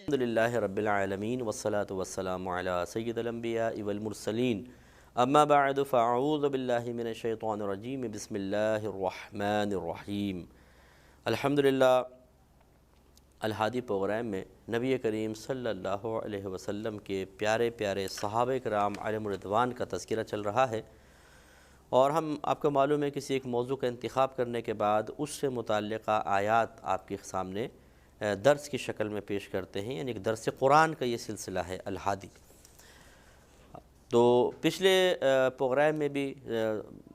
الحمدللہ رب العالمین والصلاة والسلام علی سید الانبیاء والمرسلین اما بعد فاعوذ باللہ من الشیطان الرجیم بسم اللہ الرحمن الرحیم۔ الحمدللہ الہادی پروگرام میں نبی کریم صلی اللہ علیہ وسلم کے پیارے پیارے صحابہ کرام علیہم الرضوان کا تذکرہ چل رہا ہے، اور ہم آپ کو معلوم ہے کسی ایک موضوع کا انتخاب کرنے کے بعد اس سے متعلقہ آیات آپ کے سامنے درس کی شکل میں پیش کرتے ہیں، یعنی ایک درس قرآن کا یہ سلسلہ ہے الہادی۔ تو پچھلے پروگرام میں بھی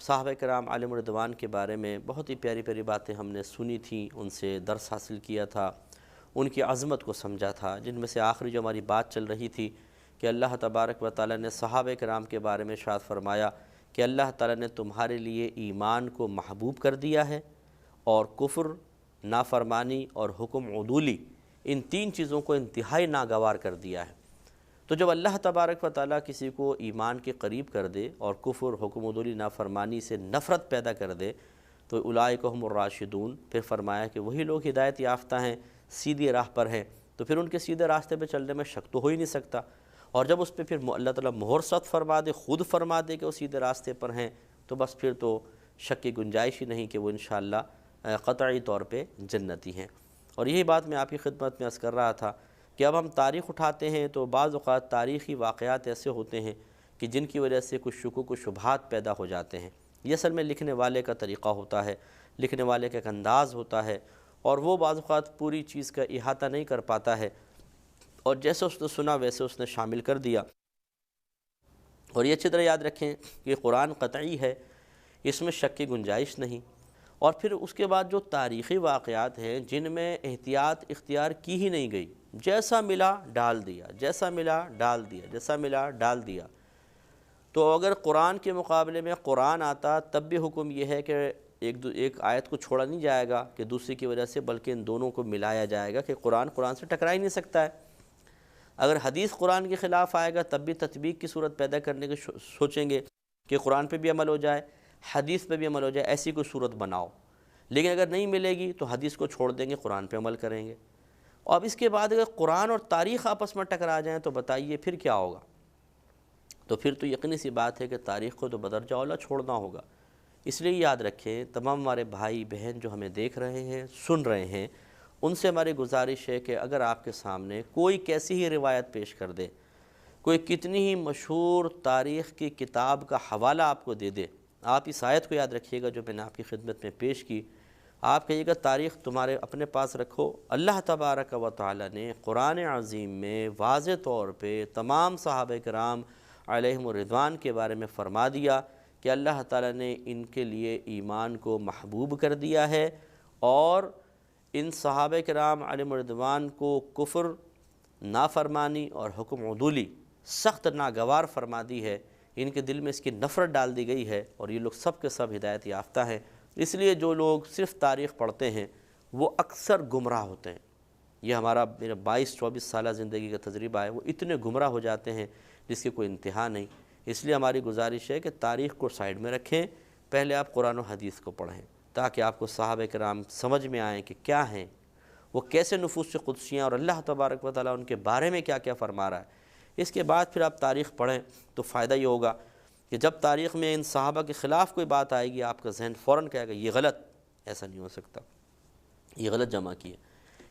صحابہ کرام علیہم الرضوان کے بارے میں بہت ہی پیاری پیاری باتیں ہم نے سنی تھیں، ان سے درس حاصل کیا تھا، ان کی عظمت کو سمجھا تھا، جن میں سے آخری جو ہماری بات چل رہی تھی کہ اللہ تبارک و تعالیٰ نے صحابہ کرام کے بارے میں ارشاد فرمایا کہ اللہ تعالیٰ نے تمہارے لیے ایمان کو محبوب کر دیا ہے، اور کفر، نافرمانی اور حکم عدولی، ان تین چیزوں کو انتہائی ناگوار کر دیا ہے۔ تو جب اللہ تبارک و تعالیٰ کسی کو ایمان کے قریب کر دے اور کفر، حکم عدولی، نافرمانی سے نفرت پیدا کر دے تو اولئک ہم الراشدون، پھر فرمایا کہ وہی لوگ ہدایت یافتہ ہیں، سیدھی راہ پر ہیں، تو پھر ان کے سیدھے راستے پہ چلنے میں شک تو ہو ہی نہیں سکتا۔ اور جب اس پہ پھر اللہ تعالیٰ مہر ست فرما دے، خود فرما دے کہ وہ سیدھے راستے پر ہیں، تو بس پھر تو شک کی گنجائش ہی نہیں کہ وہ انشاءاللہ قطعی طور پہ جنتی ہیں۔ اور یہی بات میں آپ کی خدمت میں عرض کر رہا تھا کہ اب ہم تاریخ اٹھاتے ہیں تو بعض اوقات تاریخی واقعات ایسے ہوتے ہیں کہ جن کی وجہ سے کچھ شکوک و شبہات پیدا ہو جاتے ہیں۔ یہ اصل میں لکھنے والے کا طریقہ ہوتا ہے، لکھنے والے کا ایک انداز ہوتا ہے، اور وہ بعض اوقات پوری چیز کا احاطہ نہیں کر پاتا ہے، اور جیسے اس نے سنا ویسے اس نے شامل کر دیا۔ اور یہ اچھی طرح یاد رکھیں کہ قرآن قطعی ہے، اس میں شک کی گنجائش نہیں۔ اور پھر اس کے بعد جو تاریخی واقعات ہیں جن میں احتیاط اختیار کی ہی نہیں گئی، جیسا ملا ڈال دیا، جیسا ملا ڈال دیا، جیسا ملا ڈال دیا۔ تو اگر قرآن کے مقابلے میں قرآن آتا تب بھی حکم یہ ہے کہ ایک آیت کو چھوڑا نہیں جائے گا کہ دوسری کی وجہ سے، بلکہ ان دونوں کو ملایا جائے گا کہ قرآن سے ٹکرا ہی نہیں سکتا ہے۔ اگر حدیث قرآن کے خلاف آئے گا تب بھی تطبیق کی صورت پیدا کرنے کے سوچیں گے کہ قرآن پہ بھی عمل ہو جائے، حدیث پہ بھی عمل ہو جائے، ایسی کوئی صورت بناؤ۔ لیکن اگر نہیں ملے گی تو حدیث کو چھوڑ دیں گے، قرآن پہ عمل کریں گے۔ اور اب اس کے بعد اگر قرآن اور تاریخ آپس میں ٹکرا جائیں تو بتائیے پھر کیا ہوگا؟ تو پھر تو یقینی سی بات ہے کہ تاریخ کو تو بدرجہ اولیٰ چھوڑنا ہوگا۔ اس لیے یاد رکھیں، تمام ہمارے بھائی بہن جو ہمیں دیکھ رہے ہیں، سن رہے ہیں، ان سے ہماری گزارش ہے کہ اگر آپ کے سامنے کوئی کیسی ہی روایت پیش کر دے، کوئی کتنی ہی مشہور تاریخ کی کتاب کا حوالہ آپ کو دے دے، آپ اس آیت کو یاد رکھیے گا جو میں نے آپ کی خدمت میں پیش کی۔ آپ کہیے گا تاریخ تمہارے اپنے پاس رکھو، اللہ تبارک و تعالیٰ نے قرآن عظیم میں واضح طور پہ تمام صحابہ کرام علیہم الرضوان کے بارے میں فرما دیا کہ اللہ تعالیٰ نے ان کے لیے ایمان کو محبوب کر دیا ہے، اور ان صحابہ کرام علیہم الرضوان کو کفر، نافرمانی اور حکم عدولی سخت ناگوار فرما دی ہے، ان کے دل میں اس کی نفرت ڈال دی گئی ہے، اور یہ لوگ سب کے سب ہدایت یافتہ ہیں۔ اس لیے جو لوگ صرف تاریخ پڑھتے ہیں وہ اکثر گمراہ ہوتے ہیں۔ یہ میرا 22-24 سالہ زندگی کا تجربہ ہے، وہ اتنے گمراہ ہو جاتے ہیں جس کی کوئی انتہا نہیں۔ اس لیے ہماری گزارش ہے کہ تاریخ کو سائیڈ میں رکھیں، پہلے آپ قرآن و حدیث کو پڑھیں تاکہ آپ کو صحابہ کرام سمجھ میں آئیں کہ کیا ہیں وہ، کیسے نفوس قدسیاں، اور اللہ تبارک و تعالیٰ ان کے بارے میں کیا کیا فرما رہا ہے۔ اس کے بعد پھر آپ تاریخ پڑھیں تو فائدہ یہ ہوگا کہ جب تاریخ میں ان صحابہ کے خلاف کوئی بات آئے گی، آپ کا ذہن فوراً کہے گا یہ غلط، ایسا نہیں ہو سکتا، یہ غلط جمع کی ہے۔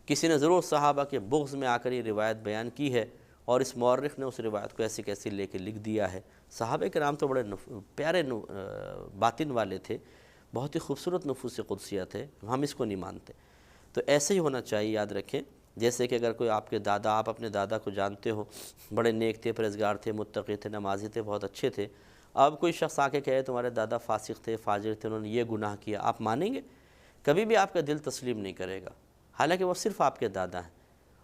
کسی نے ضرور صحابہ کے بغض میں آ کر یہ روایت بیان کی ہے، اور اس مورخ نے اس روایت کو ایسے کیسے لے کے لکھ دیا ہے۔ صحابہ کرام تو بڑے پیارے باطن والے تھے، بہت ہی خوبصورت نفوس قدسیہ تھے، ہم اس کو نہیں مانتے۔ تو ایسے ہی ہونا چاہیے، یاد رکھیں۔ جیسے کہ اگر کوئی آپ کے دادا، آپ اپنے دادا کو جانتے ہو، بڑے نیک تھے، پرہیزگار تھے، متقی تھے، نمازی تھے، بہت اچھے تھے، اب کوئی شخص آ کے کہے تمہارے دادا فاسق تھے، فاجر تھے، انہوں نے یہ گناہ کیا، آپ مانیں گے؟ کبھی بھی آپ کا دل تسلیم نہیں کرے گا، حالانکہ وہ صرف آپ کے دادا ہیں،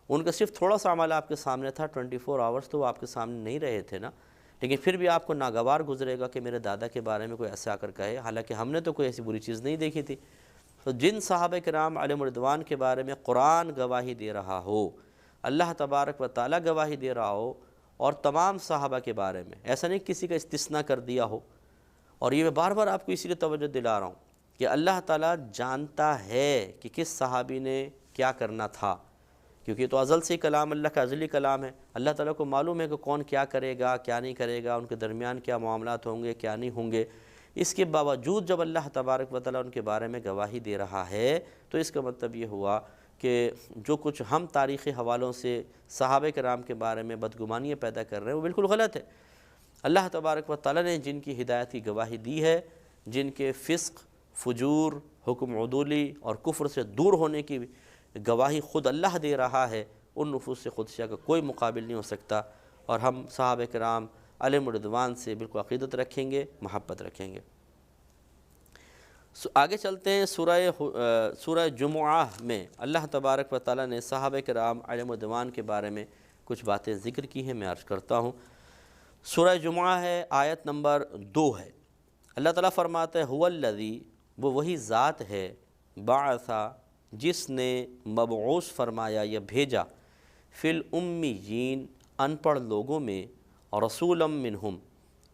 ان کا صرف تھوڑا سا عمل آپ کے سامنے تھا، 24 آورز تو وہ آپ کے سامنے نہیں رہے تھے نا، لیکن پھر بھی آپ کو ناگوار گزرے گا کہ میرے دادا کے بارے میں کوئی ایسا آ کر کہے، حالانکہ ہم نے تو کوئی ایسی بری چیز نہیں دیکھی تھی۔ تو جن صحابہ کرام علیہم الرضوان کے بارے میں قرآن گواہی دے رہا ہو، اللہ تبارک و تعالیٰ گواہی دے رہا ہو، اور تمام صحابہ کے بارے میں، ایسا نہیں کسی کا استثناء کر دیا ہو، اور یہ میں بار بار آپ کو اسی لیے توجہ دلا رہا ہوں کہ اللہ تعالیٰ جانتا ہے کہ کس صحابی نے کیا کرنا تھا، کیونکہ یہ تو ازل سے کلام اللہ کا ازلی کلام ہے۔ اللہ تعالیٰ کو معلوم ہے کہ کون کیا کرے گا، کیا نہیں کرے گا، ان کے درمیان کیا معاملات ہوں گے، کیا نہیں ہوں گے۔ اس کے باوجود جب اللہ تبارک و تعالیٰ ان کے بارے میں گواہی دے رہا ہے تو اس کا مطلب یہ ہوا کہ جو کچھ ہم تاریخی حوالوں سے صحابہ کرام کے بارے میں بدگمانیاں پیدا کر رہے ہیں وہ بالکل غلط ہے۔ اللہ تبارک و تعالیٰ نے جن کی ہدایت کی گواہی دی ہے، جن کے فسق، فجور، حکم عدولی اور کفر سے دور ہونے کی گواہی خود اللہ دے رہا ہے، ان نفوس قدسیہ کا کوئی مقابل نہیں ہو سکتا، اور ہم صحابہ کرام علیہم رضوان سے بالکل عقیدت رکھیں گے، محبت رکھیں گے۔ آگے چلتے ہیں۔ سورہ جمعہ میں اللہ تبارک و تعالیٰ نے صحابہ کرام علیہم رضوان کے بارے میں کچھ باتیں ذکر کی ہیں، میں عرض کرتا ہوں۔ سورہ جمعہ ہے، آیت نمبر 2 ہے۔ اللہ تعالیٰ فرماتا ہے هو الذی، وہ وہی ذات ہے، بعث، جس نے مبعوث فرمایا یا بھیجا، فی الامیین، ان پڑھ لوگوں میں، رسولا منہم،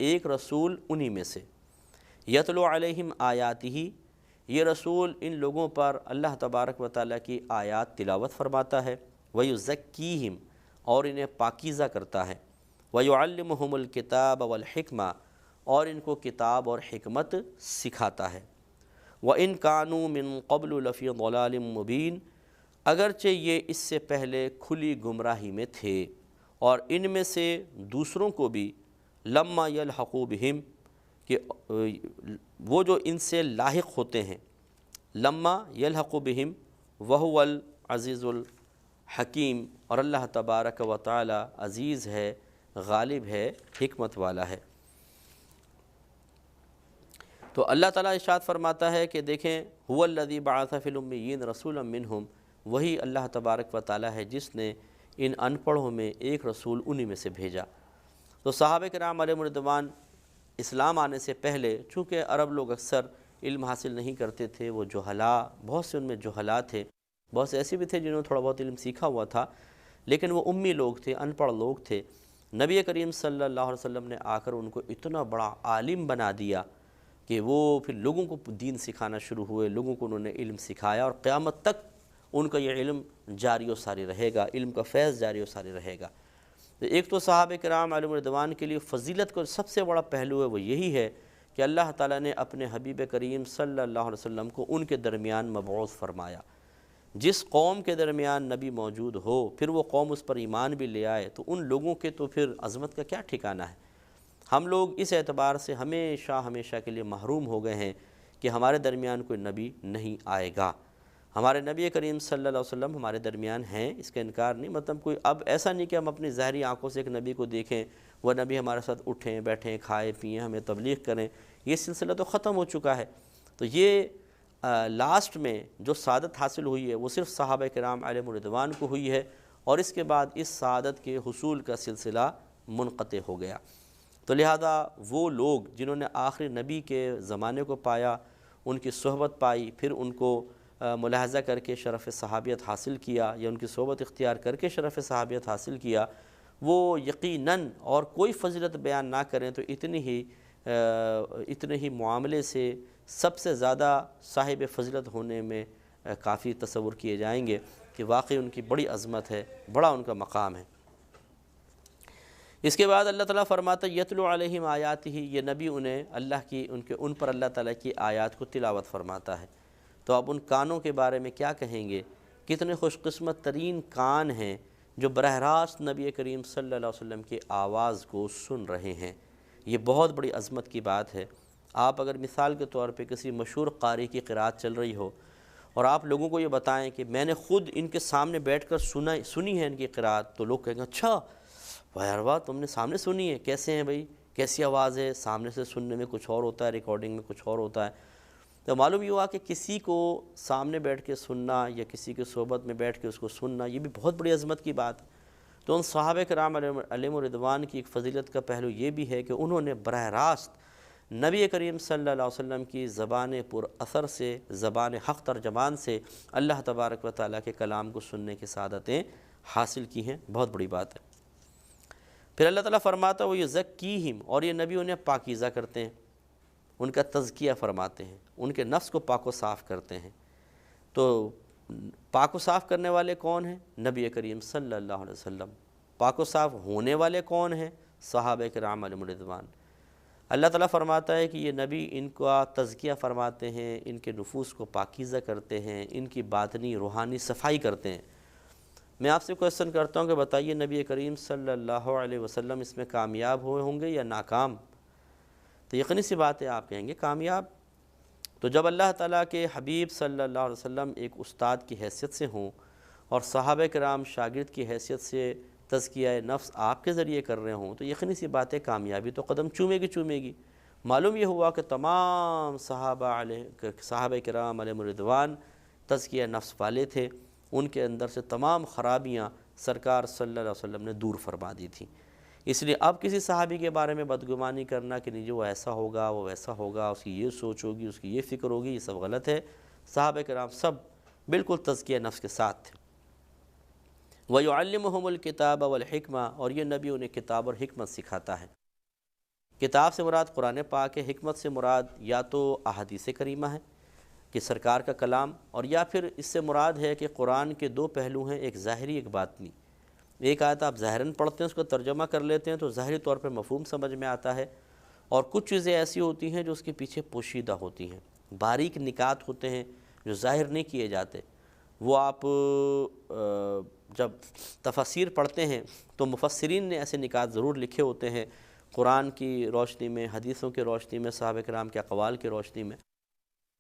ایک رسول انہی میں سے، یتلو علیہم آیاتہ، یہ رسول ان لوگوں پر اللہ تبارک و تعالیٰ کی آیات تلاوت فرماتا ہے، ویزکیہم، اور انہیں پاکیزہ کرتا ہے، ویعلمہم الکتاب والحکمہ، اور ان کو کتاب اور حکمت سکھاتا ہے، وَإِن كَانُوا مِن قَبْلُ لَفِي ضَلَالٍ مُبِينٍ، اگرچہ یہ اس سے پہلے کھلی گمراہی میں تھے، اور ان میں سے دوسروں کو بھی، لَمَّا يَلْحَقُوا بِهِمْ، کہ وہ جو ان سے لاحق ہوتے ہیں، لَمَّا يَلْحَقُوا بِهِمْ وَهُوَ الْعَزِيزُ الْحَكِيمُ، اور اللہ تبارک و تعالی عزیز ہے، غالب ہے، حکمت والا ہے۔ تو اللہ تعالیٰ ارشاد فرماتا ہے کہ دیکھیں، هو الذی بعث فی الامیین رسولا منہم، وہی اللہ تبارک و تعالیٰ ہے جس نے ان ان پڑھوں میں ایک رسول انہی میں سے بھیجا۔ تو صحابہ کرام علیہم رضوان اسلام آنے سے پہلے، چونکہ عرب لوگ اکثر علم حاصل نہیں کرتے تھے، وہ جہلاء، بہت سے ان میں جہلاء تھے، بہت سے ایسے بھی تھے جنہوں نے تھوڑا بہت علم سیکھا ہوا تھا، لیکن وہ امی لوگ تھے، ان پڑھ لوگ تھے۔ نبی کریم صلی اللہ علیہ وسلم نے آ کر ان کو اتنا بڑا عالم بنا دیا کہ وہ پھر لوگوں کو دین سکھانا شروع ہوئے، لوگوں کو انہوں نے علم سکھایا، اور قیامت تک ان کا یہ علم جاری و ساری رہے گا، علم کا فیض جاری و ساری رہے گا۔ ایک تو صحابہ کرام علیہم رضوان کے لیے فضیلت کا سب سے بڑا پہلو ہے وہ یہی ہے کہ اللہ تعالیٰ نے اپنے حبیب کریم صلی اللہ علیہ وسلم کو ان کے درمیان مبعوث فرمایا۔ جس قوم کے درمیان نبی موجود ہو، پھر وہ قوم اس پر ایمان بھی لے آئے، تو ان لوگوں کے تو پھر عظمت کا کیا ٹھکانہ ہے۔ ہم لوگ اس اعتبار سے ہمیشہ کے لیے محروم ہو گئے ہیں کہ ہمارے درمیان کوئی نبی نہیں آئے گا۔ ہمارے نبی کریم صلی اللہ علیہ وسلم ہمارے درمیان ہیں، اس کا انکار نہیں، مطلب کوئی اب ایسا نہیں کہ ہم اپنی ظاہری آنکھوں سے ایک نبی کو دیکھیں، وہ نبی ہمارے ساتھ اٹھیں بیٹھیں کھائیں پئیں ہمیں تبلیغ کریں، یہ سلسلہ تو ختم ہو چکا ہے۔ تو یہ لاسٹ میں جو سعادت حاصل ہوئی ہے وہ صرف صحابہ کرام علیہم رضوان کو ہوئی ہے، اور اس کے بعد اس سعادت کے حصول کا سلسلہ منقطع ہو گیا۔ تو لہذا وہ لوگ جنہوں نے آخری نبی کے زمانے کو پایا، ان کی صحبت پائی، پھر ان کو ملاحظہ کر کے شرف صحابیت حاصل کیا، یا ان کی صحبت اختیار کر کے شرف صحابیت حاصل کیا، وہ یقیناً اور کوئی فضیلت بیان نہ کریں تو اتنے ہی معاملے سے سب سے زیادہ صاحب فضیلت ہونے میں کافی تصور کیے جائیں گے کہ واقعی ان کی بڑی عظمت ہے، بڑا ان کا مقام ہے۔ اس کے بعد اللہ تعالیٰ فرماتا ہے یتلو علیہم آیاتہ، یہ نبی انہیں ان پر اللہ تعالیٰ کی آیات کو تلاوت فرماتا ہے۔ تو اب ان کانوں کے بارے میں کیا کہیں گے؟ کتنے خوش قسمت ترین کان ہیں جو براہ راست نبی کریم صلی اللہ علیہ وسلم کی آواز کو سن رہے ہیں۔ یہ بہت بڑی عظمت کی بات ہے۔ آپ اگر مثال کے طور پہ کسی مشہور قاری کی قرات چل رہی ہو اور آپ لوگوں کو یہ بتائیں کہ میں نے خود ان کے سامنے بیٹھ کر سنی ہے ان کی قرات، تو لوگ کہیں گے اچھا واہ تم نے سامنے سنی ہے، کیسے ہیں بھائی، کیسی آواز ہے، سامنے سے سننے میں کچھ اور ہوتا ہے، ریکارڈنگ میں کچھ اور ہوتا ہے۔ تو معلوم یہ ہوا کہ کسی کو سامنے بیٹھ کے سننا یا کسی کے صحبت میں بیٹھ کے اس کو سننا، یہ بھی بہت بڑی عظمت کی بات ہے۔ تو ان صحابہ کرام علیہم رضوان کی ایک فضیلت کا پہلو یہ بھی ہے کہ انہوں نے براہ راست نبی کریم صلی اللہ علیہ وسلم کی زبان پر اثر سے، زبان حق ترجمان سے اللہ تبارک و تعالیٰ کے کلام کو سننے کی سعادتیں حاصل کی ہیں، بہت بڑی بات ہے۔ پھر اللہ تعالیٰ فرماتا ہے وہ یزکیہم، اور یہ نبی انہیں پاکیزہ کرتے ہیں، ان کا تزکیہ فرماتے ہیں، ان کے نفس کو پاک و صاف کرتے ہیں۔ تو پاک و صاف کرنے والے کون ہیں؟ نبی کریم صلی اللہ علیہ وسلم۔ پاک و صاف ہونے والے کون ہیں؟ صحابہ کرام علیہم رضوان۔ اللہ تعالیٰ فرماتا ہے کہ یہ نبی ان کا تزکیہ فرماتے ہیں، ان کے نفوس کو پاکیزہ کرتے ہیں، ان کی باطنی روحانی صفائی کرتے ہیں۔ میں آپ سے کویسچن کرتا ہوں کہ بتائیے نبی کریم صلی اللہ علیہ وسلم اس میں کامیاب ہوئے ہوں گے یا ناکام؟ تو یقینی سی بات ہے آپ کہیں گے کامیاب۔ تو جب اللہ تعالیٰ کے حبیب صلی اللہ علیہ وسلم ایک استاد کی حیثیت سے ہوں اور صحابہ کرام شاگرد کی حیثیت سے تزکیہ نفس آپ کے ذریعے کر رہے ہوں تو یقینی سی بات ہے کامیابی تو قدم چومے گی۔ معلوم یہ ہوا کہ تمام صحابہ کرام علیہم رضوان تزکیہ نفس والے تھے، ان کے اندر سے تمام خرابیاں سرکار صلی اللہ علیہ وسلم نے دور فرما دی تھیں۔ اس لیے اب کسی صحابی کے بارے میں بدگمانی کرنا کہ نہیں جو وہ ایسا ہوگا وہ ویسا ہوگا، اس کی یہ سوچ ہوگی، اس کی یہ فکر ہوگی، یہ سب غلط ہے۔ صحابہ کرام سب بالکل تزکیہ نفس کے ساتھ تھے۔ وَيُعَلِّمُهُمُ الْكِتَابَ وَالْحِكْمَةَ، اور یہ نبی انہیں کتاب اور حکمت سکھاتا ہے۔ کتاب سے مراد قرآن پاک ہے، حکمت سے مراد یا تو احادیث کریمہ ہے کہ سرکار کا کلام، اور یا پھر اس سے مراد ہے کہ قرآن کے دو پہلو ہیں، ایک ظاہری ایک باطنی۔ ایک آیت آپ ظاہراً پڑھتے ہیں، اس کو ترجمہ کر لیتے ہیں تو ظاہری طور پر مفہوم سمجھ میں آتا ہے، اور کچھ چیزیں ایسی ہوتی ہیں جو اس کے پیچھے پوشیدہ ہوتی ہیں، باریک نکات ہوتے ہیں جو ظاہر نہیں کیے جاتے۔ وہ آپ جب تفاسیر پڑھتے ہیں تو مفسرین نے ایسے نکات ضرور لکھے ہوتے ہیں قرآن کی روشنی میں، حدیثوں کی روشنی میں، صحابہ کرام کے اقوال کی روشنی میں۔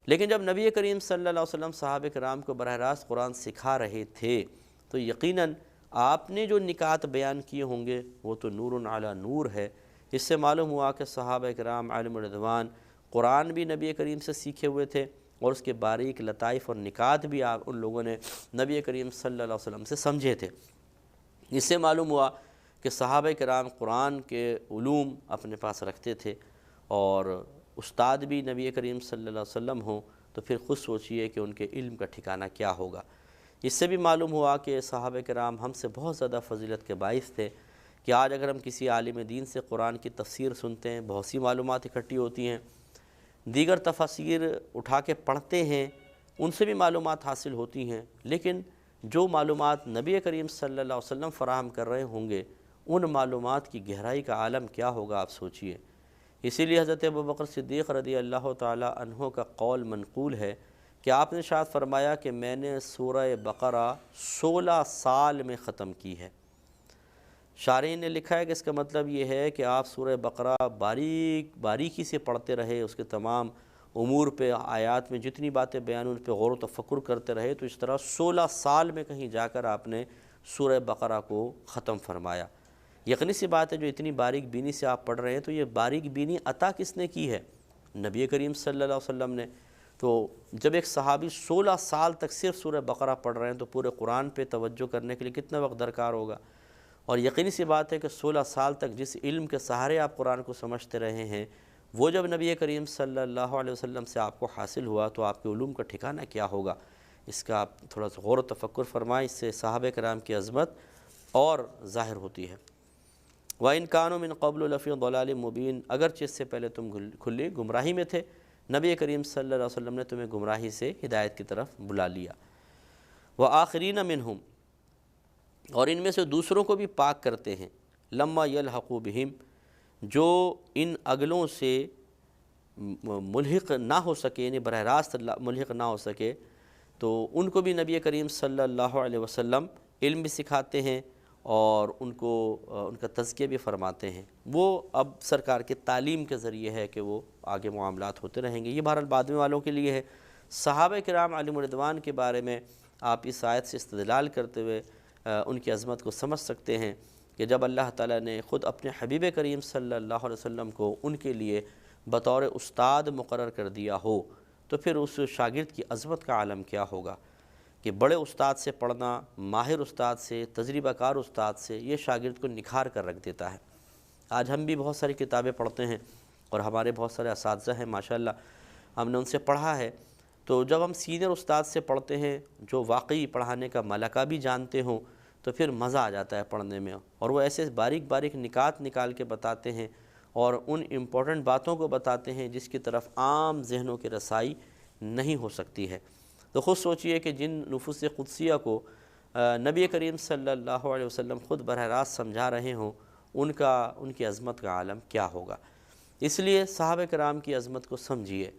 لیکن جب نبی کریم صلی اللہ علیہ وسلم صحابہ کرام کو براہ راست قرآن سکھا رہے تھے تو یقیناً آپ نے جو نکات بیان کیے ہوں گے وہ تو نور علی نور ہے۔ اس سے معلوم ہوا کہ صحابہ کرام علیہم رضوان قرآن بھی نبی کریم سے سیکھے ہوئے تھے، اور اس کے باریک لطائف اور نکات بھی ان لوگوں نے نبی کریم صلی اللہ علیہ وسلم سے سمجھے تھے۔ اس سے معلوم ہوا کہ صحابہ کرام قرآن کے علوم اپنے پاس رکھتے تھے، اور استاد بھی نبی کریم صلی اللہ علیہ وسلم ہوں تو پھر خود سوچئے کہ ان کے علم کا ٹھکانہ کیا ہوگا۔ اس سے بھی معلوم ہوا کہ صحابہ کرام ہم سے بہت زیادہ فضیلت کے باعث تھے کہ آج اگر ہم کسی عالم دین سے قرآن کی تفسیر سنتے ہیں، بہت سی معلومات اکٹھی ہوتی ہیں، دیگر تفاسیر اٹھا کے پڑھتے ہیں، ان سے بھی معلومات حاصل ہوتی ہیں، لیکن جو معلومات نبی کریم صلی اللہ علیہ وسلم فراہم کر رہے ہوں گے ان معلومات کی گہرائی کا عالم کیا ہوگا آپ سوچئے۔ اسی لیے حضرت ابوبکر صدیق رضی اللہ تعالی عنہ کا قول منقول ہے کہ آپ نے ارشاد فرمایا کہ میں نے سورہ بقرہ 16 سال میں ختم کی ہے۔ شارحین نے لکھا ہے کہ اس کا مطلب یہ ہے کہ آپ سورہ بقرہ باریکی سے پڑھتے رہے، اس کے تمام امور پہ، آیات میں جتنی باتیں بیان ان پہ غور و تفکر کرتے رہے، تو اس طرح 16 سال میں کہیں جا کر آپ نے سورہ بقرہ کو ختم فرمایا۔ یقینی سی بات ہے جو اتنی باریک بینی سے آپ پڑھ رہے ہیں تو یہ باریک بینی عطا کس نے کی ہے؟ نبی کریم صلی اللہ علیہ وسلم نے۔ تو جب ایک صحابی 16 سال تک صرف سورہ بقرہ پڑھ رہے ہیں تو پورے قرآن پہ توجہ کرنے کے لیے کتنا وقت درکار ہوگا؟ اور یقینی سی بات ہے کہ 16 سال تک جس علم کے سہارے آپ قرآن کو سمجھتے رہے ہیں وہ جب نبی کریم صلی اللہ علیہ وسلم سے آپ کو حاصل ہوا تو آپ کے علوم کا ٹھکانہ کیا ہوگا؟ اس کا آپ تھوڑا سا غور و تفکر فرمائیں، اس سے صحابہ کرام کی عظمت اور ظاہر ہوتی ہے۔ وَإِن كَانُوا مِن قَبْلُ لَفِي ضَلَالٍ مُبِينٍ، اگرچہ اس سے پہلے تم کھلی گمراہی میں تھے، نبی کریم صلی اللہ علیہ وسلم نے تمہیں گمراہی سے ہدایت کی طرف بلا لیا۔ وَآخِرِينَ مِنْهُمْ، اور ان میں سے دوسروں کو بھی پاک کرتے ہیں، لَمَّا يَلْحَقُوا بِهِمْ، جو ان اگلوں سے ملحق نہ ہو سکے، یعنی براہ راست ملحق نہ ہو سکے، تو ان کو بھی نبی کریم صلی اللہ علیہ وسلم علم بھی سکھاتے ہیں اور ان کو ان کا تزکیہ بھی فرماتے ہیں۔ وہ اب سرکار کے تعلیم کے ذریعے ہے کہ وہ آگے معاملات ہوتے رہیں گے۔ یہ بہرحال بعد میں والوں کے لیے ہے۔ صحابہ کرام علیہم رضوان کے بارے میں آپ اس آیت سے استدلال کرتے ہوئے ان کی عظمت کو سمجھ سکتے ہیں کہ جب اللہ تعالیٰ نے خود اپنے حبیب کریم صلی اللہ علیہ وسلم کو ان کے لیے بطور استاد مقرر کر دیا ہو تو پھر اس شاگرد کی عظمت کا عالم کیا ہوگا کہ بڑے استاد سے پڑھنا، ماہر استاد سے، تجربہ کار استاد سے، یہ شاگرد کو نکھار کر رکھ دیتا ہے۔ آج ہم بھی بہت ساری کتابیں پڑھتے ہیں اور ہمارے بہت سارے اساتذہ ہیں ماشاءاللہ، ہم نے ان سے پڑھا ہے، تو جب ہم سینئر استاد سے پڑھتے ہیں جو واقعی پڑھانے کا ملکہ بھی جانتے ہوں تو پھر مزہ آ جاتا ہے پڑھنے میں، اور وہ ایسے باریک باریک نکات نکال کے بتاتے ہیں اور ان امپورٹنٹ باتوں کو بتاتے ہیں جس کی طرف عام ذہنوں کی رسائی نہیں ہو سکتی ہے۔ تو خود سوچئے کہ جن نفوس قدسیہ کو نبی کریم صلی اللہ علیہ وسلم خود براہ راست سمجھا رہے ہوں، ان کی عظمت کا عالم کیا ہوگا۔ اس لیے صحابہ کرام کی عظمت کو سمجھیے۔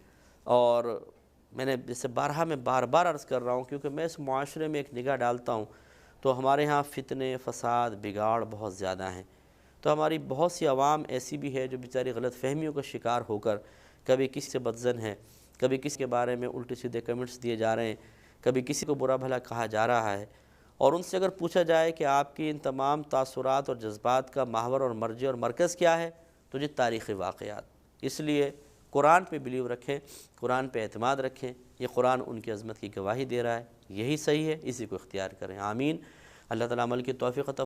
اور میں نے جیسے بارہا میں بار بار عرض کر رہا ہوں، کیونکہ میں اس معاشرے میں ایک نگاہ ڈالتا ہوں تو ہمارے ہاں فتنے، فساد، بگاڑ بہت زیادہ ہیں۔ تو ہماری بہت سی عوام ایسی بھی ہے جو بیچاری غلط فہمیوں کا شکار ہو کر کبھی کسی سے بدظن ہے، کبھی کسی کے بارے میں الٹے سیدھے کمنٹس دیے جا رہے ہیں، کبھی کسی کو برا بھلا کہا جا رہا ہے۔ اور ان سے اگر پوچھا جائے کہ آپ کی ان تمام تاثرات اور جذبات کا محور اور مرجع اور مرکز کیا ہے، تو یہ تاریخی واقعات۔ اس لیے قرآن پہ بلیو رکھیں، قرآن پہ اعتماد رکھیں، یہ قرآن ان کی عظمت کی گواہی دے رہا ہے، یہی صحیح ہے، اسی کو اختیار کریں۔ آمین۔ اللہ تعالیٰ عمل کی توفیق عطا